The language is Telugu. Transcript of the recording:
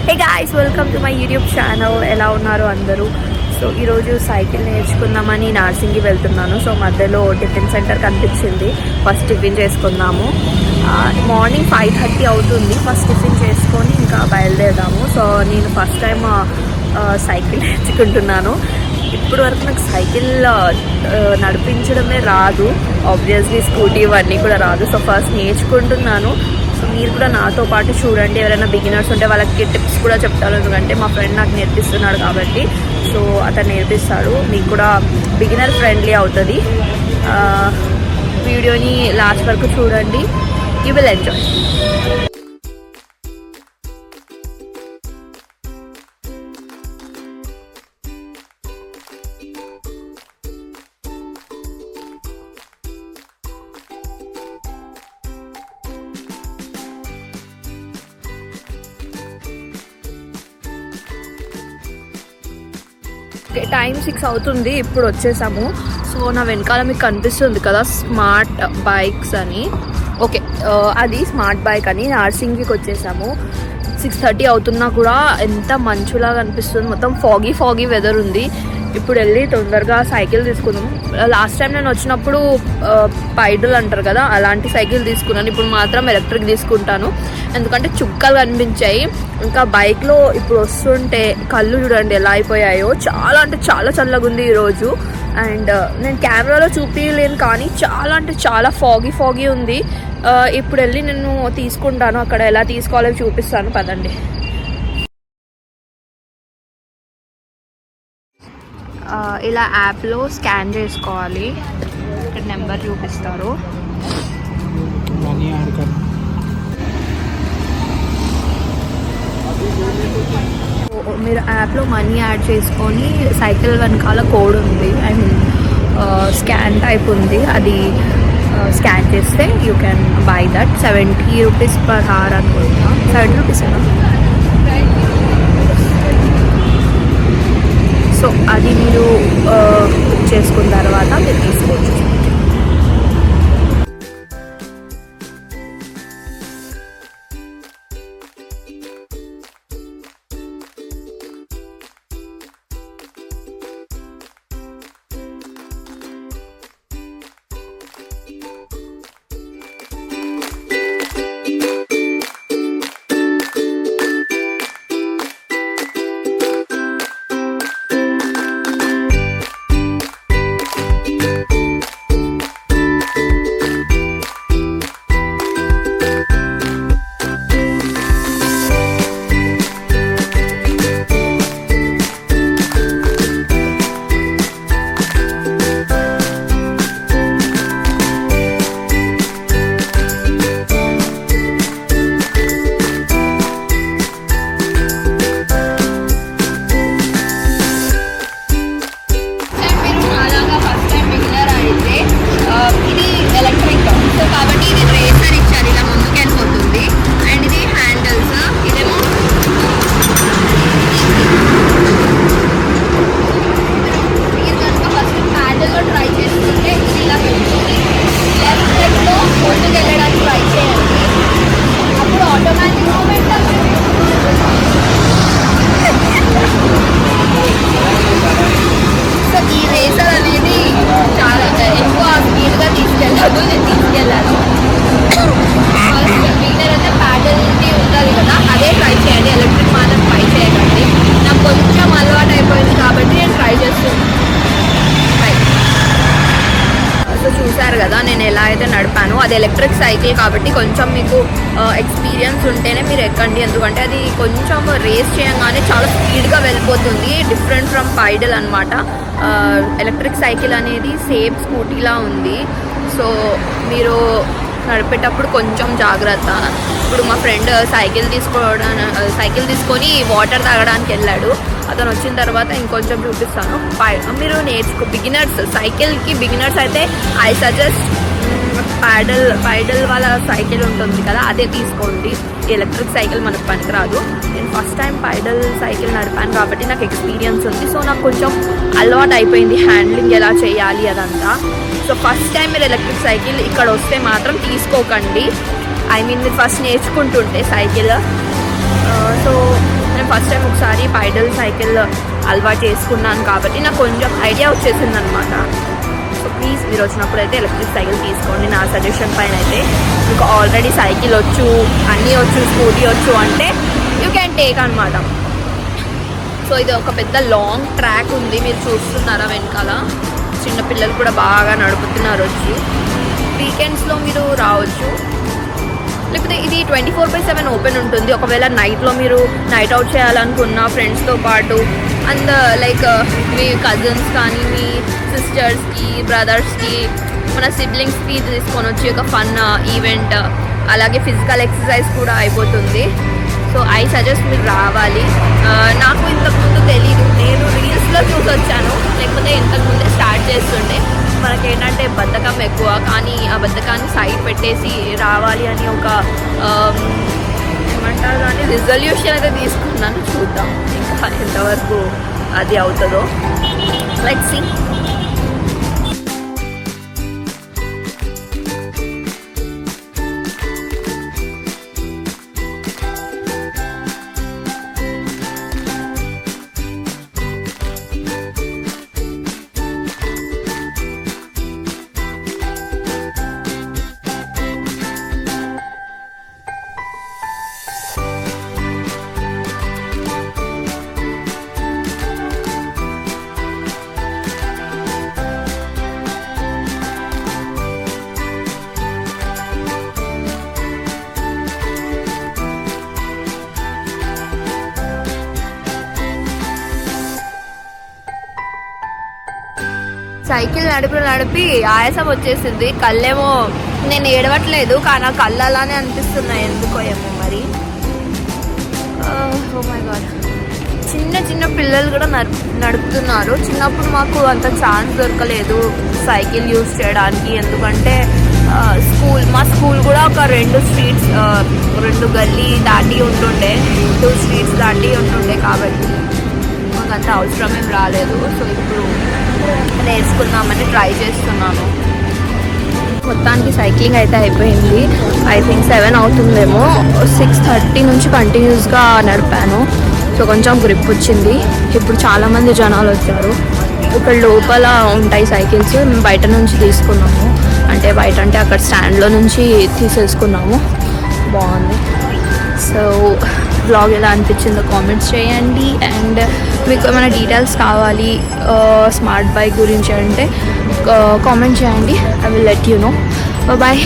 Hey guys, welcome to my YouTube channel. ఎలా ఉన్నారు అందరూ? సో ఈరోజు సైకిల్ నేర్చుకుందామని నార్సింగ్కి వెళ్తున్నాను. సో మధ్యలో టిఫిన్ సెంటర్ కనిపించింది. ఫస్ట్ టిఫిన్ చేసుకుందాము. మార్నింగ్ 5:30 అవుతుంది. ఫస్ట్ టిఫిన్ చేసుకొని ఇంకా బయలుదేరదాము. సో నేను ఫస్ట్ టైం సైకిల్ నేర్చుకుంటున్నాను. ఇప్పుడు వరకు నాకు సైకిల్ నడిపించడమే రాదు. ఆబ్వియస్లీ స్కూటీ ఇవన్నీ కూడా రాదు. సో ఫస్ట్ నేర్చుకుంటున్నాను. సో మీరు కూడా నాతో పాటు చూడండి. ఎవరైనా బిగినర్స్ ఉంటే వాళ్ళకి టిప్స్ కూడా చెప్తాను. ఎందుకంటే మా ఫ్రెండ్ నాకు నేర్పిస్తున్నాడు కాబట్టి. సో అతను నేర్పిస్తాడు. మీకు కూడా బిగినర్ ఫ్రెండ్లీ అవుతుంది. వీడియోని లాస్ట్ వరకు చూడండి. You will enjoy. టైం 6 అవుతుంది. ఇప్పుడు వచ్చేసాము. సో నా వెనకాల మీకు కనిపిస్తుంది కదా స్మార్ట్ బైక్స్ అని. ఓకే, అది స్మార్ట్ బైక్ అని. నార్సింగ్కి వచ్చేసాము. 6:30 అవుతున్నా కూడా ఎంత మంచులాగా అనిపిస్తుంది. మొత్తం ఫాగీ వెదర్ ఉంది. ఇప్పుడు వెళ్ళి తొందరగా సైకిల్ తీసుకుందాం. లాస్ట్ టైం నేను వచ్చినప్పుడు పైడల్ అంటారు కదా, అలాంటి సైకిల్ తీసుకున్నాను. ఇప్పుడు మాత్రం ఎలక్ట్రిక్ తీసుకుంటాను. ఎందుకంటే చుక్కలు కనిపించాయి. ఇంకా బైక్లో ఇప్పుడు వస్తుంటే కళ్ళు చూడండి ఎలా అయిపోయాయో. చాలా అంటే చాలా చల్లగా ఉంది ఈరోజు. అండ్ నేను కెమెరాలో చూపించలేను కానీ చాలా అంటే చాలా ఫాగీ ఉంది. ఇప్పుడు వెళ్ళి నేను తీసుకుంటాను. అక్కడ ఎలా తీసుకోవాలో చూపిస్తాను, పదండి. ఇలా యాప్లో స్కాన్ చేసుకోవాలి. ఇక్కడ నెంబర్ చూపిస్తారు. మీరు యాప్లో మనీ యాడ్ చేసుకొని సైకిల్ వెనకాల కోడ్ ఉంది. ఐ మీన్ స్కాన్ టైప్ ఉంది. అది స్కాన్ చేస్తే you can buy that. 70 rupees per hour అనుకుంటా. 70 రూపీస్. సో అది మీరు బుక్ చేసుకున్న తర్వాత మీరు తీసుకోవచ్చు. చూసారు కదా నేను ఎలా అయితే నడిపాను. అది ఎలక్ట్రిక్ సైకిల్ కాబట్టి కొంచెం మీకు ఎక్స్పీరియన్స్ ఉంటేనే మీరు ఎక్కండి. ఎందుకంటే అది కొంచెం రేస్ చేయగానే చాలా స్పీడ్గా వెళ్ళిపోతుంది. డిఫరెంట్ ఫ్రమ్ పైడల్ అనమాట. ఎలక్ట్రిక్ సైకిల్ అనేది సేమ్ స్కూటీలా ఉంది. సో మీరు నడిపేటప్పుడు కొంచెం జాగ్రత్త. ఇప్పుడు మా ఫ్రెండ్ సైకిల్ తీసుకొని వాటర్ తాగడానికి వెళ్ళాడు. అతను వచ్చిన తర్వాత ఇంకొంచెం చూపిస్తాను. మీరు బిగినర్స్ సైకిల్కి బిగినర్స్ అయితే ఐ సజెస్ట్ పైడల్ వాళ్ళ సైకిల్ ఉంటుంది కదా, అదే తీసుకోండి. ఎలక్ట్రిక్ సైకిల్ మనకు పనికిరాదు. నేను ఫస్ట్ టైం పైడల్ సైకిల్ నడిపాను కాబట్టి నాకు ఎక్స్పీరియన్స్ ఉంది. సో నాకు కొంచెం అలవాటు అయిపోయింది హ్యాండ్లింగ్ ఎలా చేయాలి అదంతా. సో ఫస్ట్ టైం మీరు ఎలక్ట్రిక్ సైకిల్ ఇక్కడ వస్తే మాత్రం తీసుకోకండి. ఐ మీన్ మీరు ఫస్ట్ నేర్చుకుంటుంటే సైకిల్. సో నేను ఫస్ట్ టైం ఒకసారి పైడల్ సైకిల్ అలవాటు చేసుకున్నాను కాబట్టి నాకు కొంచెం ఐడియా వచ్చేసింది అనమాట. సో ప్లీజ్ మీరు వచ్చినప్పుడు అయితే ఎలక్ట్రిక్ సైకిల్ తీసుకోండి నా సజెషన్ పైన. అయితే మీకు ఆల్రెడీ సైకిల్ వచ్చు, అన్నీ వచ్చు, స్కూటీ వచ్చు అంటే యూ క్యాన్ టేక్ అనమాట. సో ఇది ఒక పెద్ద లాంగ్ ట్రాక్ ఉంది, మీరు చూస్తున్నారా వెనకాల. చిన్నపిల్లలు కూడా బాగా నడుపుతున్నారు వచ్చి. వీకెండ్స్లో మీరు రావచ్చు, లేకపోతే ఇది 24/7 ఓపెన్ ఉంటుంది. ఒకవేళ నైట్లో మీరు నైట్ అవుట్ చేయాలనుకున్న ఫ్రెండ్స్తో పాటు అండ్ లైక్ మీ కజిన్స్ కానీ మీ సిస్టర్స్కి, బ్రదర్స్కి, మన సిబ్లింగ్స్కి తీసుకొని వచ్చి ఒక ఫన్ ఈవెంట్, అలాగే ఫిజికల్ ఎక్సర్సైజ్ కూడా అయిపోతుంది. సో ఐ సజెస్ట్ మీరు రావాలి. నాకు ఇంతకుముందు తెలీదు, నేను రీల్స్లో చూసి వచ్చాను, లేకపోతే ఇంతకుముందే స్టార్ట్ చేస్తుండే. మనకేంటంటే బద్ధకం ఎక్కువ, కానీ ఆ బద్ధకాన్ని సైడ్ పెట్టేసి రావాలి అని ఒక ఏమంటారు కానీ రిజల్యూషన్ అయితే తీసుకున్నాను. చూద్దాం ఇంకా ఎంతవరకు అది అవుతుందో. Let's see. సైకిల్ నడిపి ఆయాసం వచ్చేసింది. కళ్ళేమో, నేను ఏడవట్లేదు కానీ ఆ కళ్ళు అలానే అనిపిస్తున్నాయి ఎందుకో ఏమో మరి. ఓ మై గాడ్, చిన్న పిల్లలు కూడా నడుపుతున్నారు. చిన్నప్పుడు మాకు అంత ఛాన్స్ దొరకలేదు సైకిల్ యూజ్ చేయడానికి, ఎందుకంటే మా స్కూల్ కూడా ఒక 2 గల్లీ దాటి ఉంటుండే, 2 స్ట్రీట్స్ దాటి ఉంటుండే, కాబట్టి మాకు అంత అవసరం ఏం రాలేదు. సో ఇప్పుడు నేర్చుకుందామని ట్రై చేస్తున్నాను. మొత్తానికి సైక్లింగ్ అయితే అయిపోయింది. ఐ థింక్ 7 అవుతుందేమో. 6:30 నుంచి కంటిన్యూస్గా నడిపాను. సో కొంచెం గ్రిప్ వచ్చింది. ఇప్పుడు చాలామంది జనాలు వచ్చారు. ఇక్కడ లోపల ఉంటాయి సైకిల్స్, మేము బయట నుంచి తీసుకున్నాము. అంటే బయట అంటే అక్కడ స్టాండ్లో నుంచి తీసేసుకున్నాము. బాగుంది. సో బ్లాగ్ ఎలా అనిపించిందో కామెంట్స్ చేయండి. అండ్ మీకు ఏమైనా డీటెయిల్స్ కావాలి స్మార్ట్ బైక్ గురించి అంటే కామెంట్ చేయండి. I will let you know. Bye.